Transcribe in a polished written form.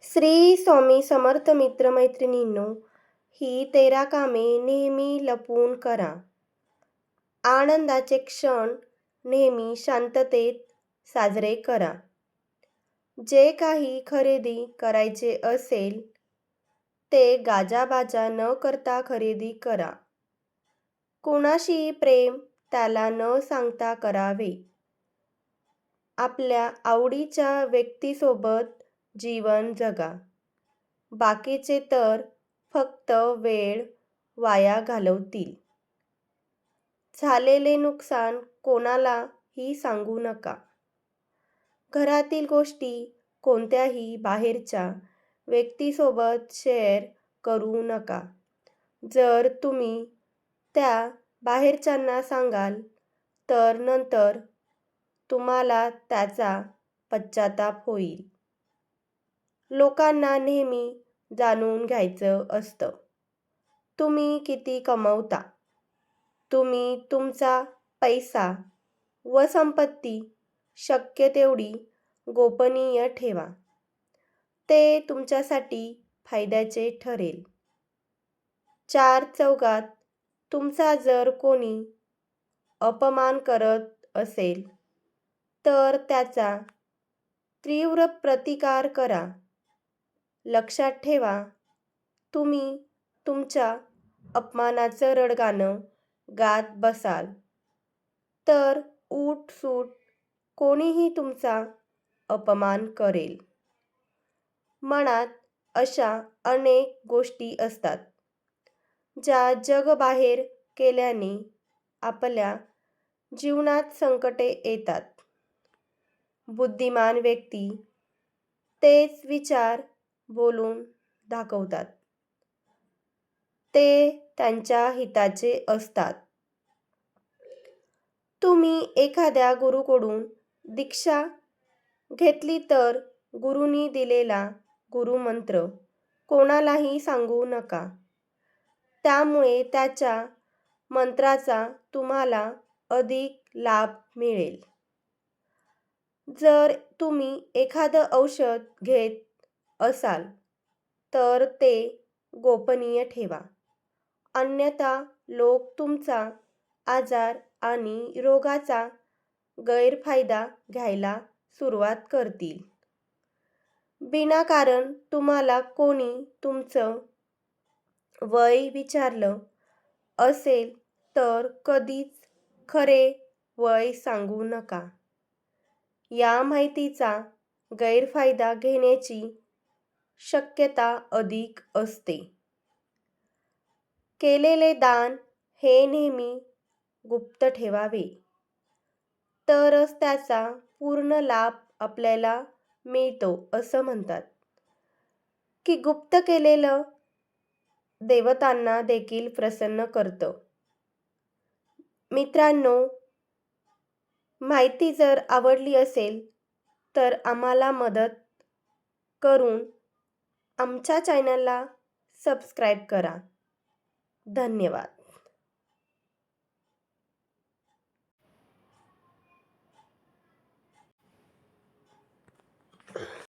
श्री स्वामी समर्थ मित्रमैत्रिणींनो, ही 13 कामे नेहमी लपवून करा. आनंदाचे क्षण नेहमी शांततेत साजरे करा. जे काही खरेदी करायचे असेल, ते गाजाबाजा न करता खरेदी करा. कोणाशी प्रेम त्याला न सांगता करावे. आपल्या आवडीच्या व्यक्तीसोबत जीवन जगा. बाकीचे तर फक्त वेळ वाया घालवतील. झालेले नुकसान कोणालाही सांगू नका. घरातील गोष्टी कोणत्याही बाहेरच्या व्यक्तीसोबत शेअर करू नका. जर तुम्ही त्या बाहेरच्यांना सांगाल, तर नंतर तुम्हाला त्याचा पश्चाताप होईल. लोकांना नेहमी जाणून घ्यायचं असतं, तुम्ही किती कमवता. तुम्ही तुमचा पैसा व संपत्ती शक्य तेवढी गोपनीय ठेवा. ते तुमच्यासाठी फायद्याचे ठरेल. चार चौघात तुमचा जर कोणी अपमान करत असेल, तर त्याचा तीव्र प्रतिकार करा. लक्षात ठेवा, तुम्ही तुमच्या अपमानाचं रडगाणं गात बसाल, तर उठसूट कोणीही तुमचा अपमान करेल. मनात अशा अनेक गोष्टी असतात, ज्या जगबाहेर केल्याने आपल्या जीवनात संकटे येतात. बुद्धिमान व्यक्ती तेच विचार बोलून दाखवतात. ते त्यांच्या हिताचे असतात. तुम्ही एखाद्या गुरूकडून दीक्षा घेतली तर गुरूंनी दिलेला गुरुमंत्र कोणालाही सांगू नका. त्यामुळे त्याच्या मंत्राचा तुम्हाला अधिक लाभ मिळेल. जर तुम्ही एखादं औषध घेत असाल, तर ते गोपनीय ठेवा. अन्यथा लोक तुमचा आजार आणि रोगाचा गैरफायदा घ्यायला सुरुवात करतील. विनाकारण तुम्हाला कोणी तुमचं वय विचारलं असेल, तर कधीच खरे वय सांगू नका. या माहितीचा गैरफायदा घेण्याची शक्यता अधिक असते. केलेले दान हे नेहमी गुप्त ठेवावे, तरच त्याचा पूर्ण लाभ आपल्याला मिळतो. असं म्हणतात की गुप्त केलेलं देवतांना देखील प्रसन्न करतं. मित्रांनो, माहिती जर आवडली असेल, तर आम्हाला मदत करून आमच्या चॅनलला सबस्क्राईब करा. धन्यवाद.